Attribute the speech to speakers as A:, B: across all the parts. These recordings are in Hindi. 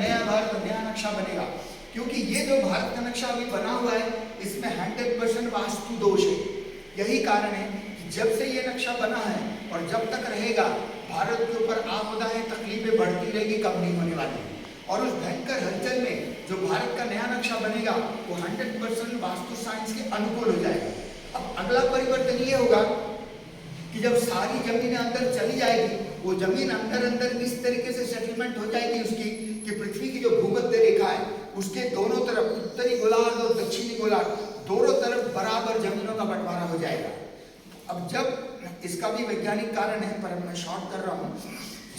A: नया भारत नया नक्शा बनेगा, क्योंकि ये जो भारत का नक्शा अभी बना हुआ है इसमें 100% वास्तु दोष है। यही कारण है कि जब से ये नक्शा बना है और जब तक रहेगा भारत के ऊपर आपदाएं तकलीफें बढ़ती रहेगी, कम नहीं होने वाली। और उस भयंकर हलचल में जो भारत का नया नक्शा बनेगा वो 100% वास्तु साइंस के अनुकूल हो जाएगा। अब अगला परिवर्तन ये होगा कि जब सारी जमीन अंदर चली जाएगी, वो जमीन अंदर अंदर इस तरीके से सेटलमेंट हो जाएगी उसकी कि पृथ्वी की जो भूमध्य रेखा है उसके दोनों तरफ, उत्तरी गोलार्ध और दक्षिणी गोलार्ध दोनों तरफ बराबर जमीनों का बंटवारा हो जाएगा। अब जब इसका भी वैज्ञानिक कारण है पर मैं शॉर्ट कर रहा हूँ,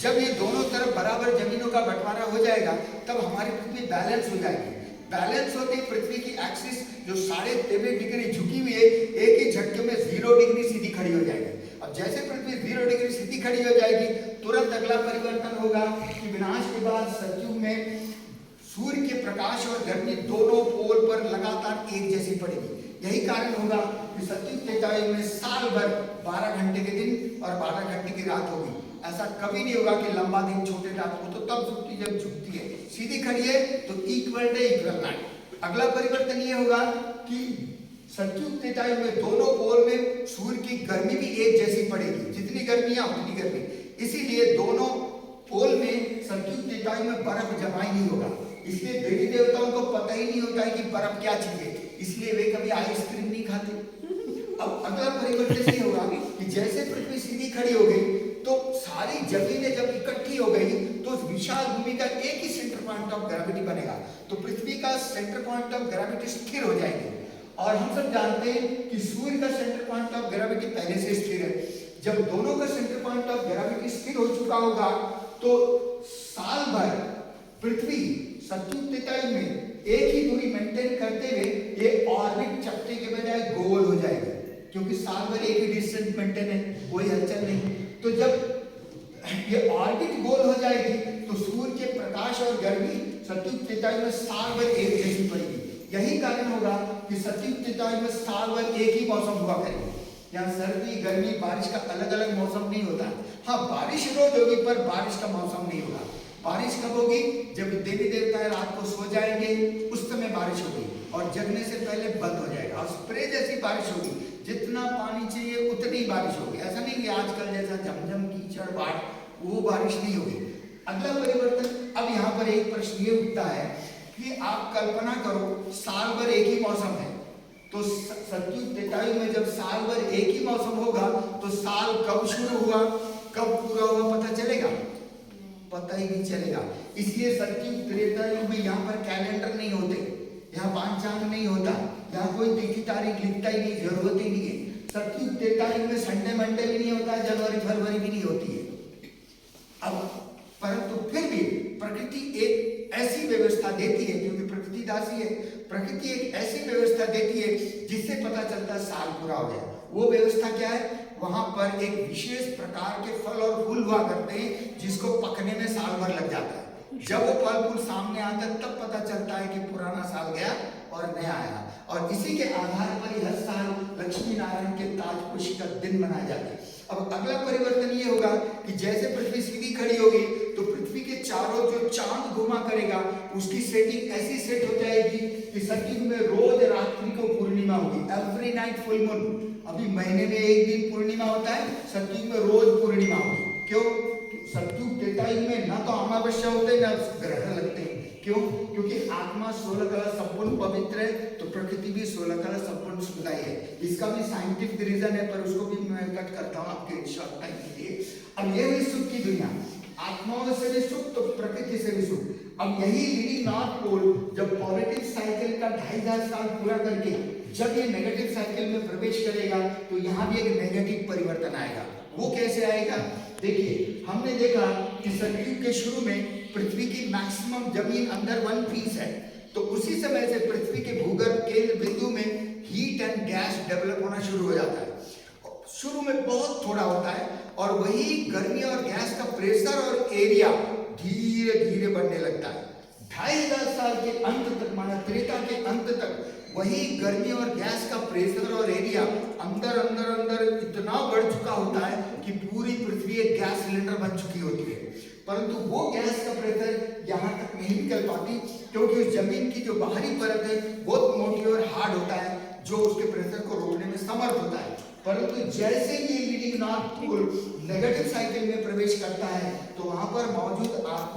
A: जब ये दोनों तरफ बराबर जमीनों का बंटवारा हो जाएगा तब हमारी पृथ्वी बैलेंस हो जाएगी। बैलेंस होते ही पृथ्वी की एक्सिस जो 93.5 डिग्री झुकी हुई है एक ही झटके में 0 डिग्री सीधी खड़ी हो जाएगी। अब जैसे पृथ्वी 0 डिग्री सीधी खड़ी हो जाएगी तुरंत अगला परिवर्तन होगा कि विनाश के बाद सतयुग में सूर्य के प्रकाश और गर्मी दोनों पोल पर लगातार एक जैसी पड़ेगी। यही कारण होगा कि सतयुग त्रेतायुग में साल भर 12 घंटे के दिन और 12 घंटे की रात होगी। ऐसा कभी नहीं होगा कि लंबा दिन छोटे रात को, तो तब झुकती जब झुकती है, सीधी खड़ी है तो इक्वल डे इक्वल नाइट। अगला परिवर्तन ये होगा कि सतयुग त्रेतायुग में दोनों पोल में सूर्य की गर्मी भी एक जैसी पड़ेगी, जितनी गर्मी है उतनी गर्मी। इसीलिए दोनों पोल में सतयुग त्रेतायुग में बर्फ जमा ही नहीं होगा। इसलिए देवी देवताओं को पता ही नहीं होता है कि बर्फ क्या चीज है, इसलिए वे कभी आइसक्रीम नहीं खाते। अब अगला परिवर्तन ये होगा कि जैसे पृथ्वी सीधी खड़ी हो गई तो सारी जमीनें जब इकट्ठी हो गई तो उस विशाल भूमि का एक ही सेंटर पॉइंट ऑफ ग्रेविटी बनेगा, तो पृथ्वी का सेंटर पॉइंट ऑफ ग्रेविटी स्थिर हो जाएगी। और हम सब जानते हैं कि सूर्य का सेंटर पॉइंट ऑफ ग्रेविटी पहले से स्थिर है। जब दोनों का सेंटर पॉइंट ऑफ ग्रेविटी स्थिर हो चुका होगा तो साल भर पृथ्वी सतयुग त्रेतायुग में एक ही दूरी मेंटेन करते हुए ये ऑर्बिट चक्के के बजाय गोल हो जाएगा, क्योंकि साल भर एक ही डिस्टेंस मेंटेन है, कोई हलचल नहीं। तो जब ये ऑर्बिट गोल हो जाएगी तो सूर्य के प्रकाश और गर्मी सतयुग त्रेतायुग में साल भर एक जैसी पड़ेगी। यही कारण होगा कि सतयुग त्रेतायुग में साल भर एक ही मौसम हुआ करेगा। यहाँ सर्दी गर्मी बारिश का अलग अलग मौसम नहीं होता। हाँ, बारिश रोज होगी पर बारिश का मौसम नहीं होगा। बारिश कब होगी? जब देवी देवता रात को सो जाएंगे उस समय बारिश होगी और जगने से पहले बंद हो जाएगा और स्प्रे जैसी बारिश होगी। जितना पानी चाहिए उतनी बारिश होगी। ऐसा नहीं कि आजकल जैसा झमझम कीचड़ बाढ़ वो बारिश नहीं होगी। अगला परिवर्तन, अब यहाँ पर एक प्रश्न ये उठता है कि आप कल्पना करो साल भर एक ही मौसम है, तो सतयुग त्रेतायुग में जब साल भर एक ही मौसम होगा तो साल कब शुरू हुआ कब पूरा हुआ पता चलेगा? पता ही नहीं चलेगा। इसलिए सतयुग त्रेतायुग में यहाँ पर कैलेंडर नहीं होते, यहाँ पांचांग नहीं होता, यहाँ कोई तिथि तारीख लिखता ही नहीं, जरूरत ही नहीं है। सतयुग त्रेतायुग में संडे मंडे भी नहीं होता है, जनवरी फरवरी भी नहीं होती है। अब परंतु फिर भी प्रकृति एक ऐसी व्यवस्था देती है, क्योंकि प्रकृति दासी है, प्रकृति एक ऐसी व्यवस्था देती है जिससे पता चलता है साल पूरा हो गया। वो व्यवस्था क्या है? वहां पर एक विशेष प्रकार के फल और फूल हुआ करते हैं जिसको पकने में साल भर लग जाता है। जब वो फल फूल सामने आता है तब पता चलता है कि पुराना साल गया और नया आया। और इसी के आधार पर हर साल लक्ष्मी नारायण के ताजपोशी का दिन मनाया जाता है। अब अगला परिवर्तन ये होगा कि जैसे पृथ्वी सीधी खड़ी होगी तो पृथ्वी के चारों जो चांद घुमा करेगा उसकी सेटिंग ऐसी सेट हो जाएगी कि सतयुग में रोज रात्रि को पूर्णिमा होगी, एवरी नाइट फुल मून। अभी महीने में एक दिन पूर्णिमा होता है, सतयुग में रोज पूर्णिमा होगी। क्यों? सतयुग त्रेतायुग में ना तो अमावस्या होते ना ग्रहण लगते हैं। क्यों? क्योंकि आत्मा 16 कला संपूर्ण पवित्र है, तो प्रकृति भी 16 कला संपूर्ण सुखदायी है। इसका भी साइंटिफिक रीजन है, पर उसको भी मैं कट करता हूँ आपके शॉर्ट टाइम के लिए। अब ये हुई सुख की दुनिया, आत्माओं से भी सुख तो प्रकृति से भी सुख। अब यही लीडिंग नॉर्थ पोल जब पॉजिटिव साइकिल का 2500 साल पूरा करके जब ये नेगेटिव साइकिल में प्रवेश करेगा तो यहाँ भी एक नेगेटिव परिवर्तन आएगा। वो कैसे आएगा? देखिए, हमने देखा कि सतयुग के शुरू में पृथ्वी की मैक्सिमम जमीन अंडर वन पीस है, तो उसी समय से पृथ्वी के भूगर्भ केंद्र बिंदु में हीट एंड गैस डेवलप होना शुरू हो जाता है। शुरू में बहुत थोड़ा होता है और वही गर्मी और गैस का प्रेशर और एरिया धीरे धीरे बढ़ने लगता है। 2500 साल के अंत तक, माना त्रेता के अंत तक, वही गर्मी और गैस का प्रेशर और एरिया अंदर अंदर अंदर इतना बढ़ चुका होता है कि पूरी पृथ्वी एक गैस सिलेंडर बन चुकी होती है। परंतु वो गैस का प्रेशर यहाँ तक नहीं निकल पाती, क्योंकि उस जमीन की जो बाहरी परत है बहुत मोटी और हार्ड होता है, जो उसके प्रेशर को रोकने में समर्थ होता है। परंतु जैसे ये leading north pole negative cycle में प्रवेश करता है तो वहां पर मौजूद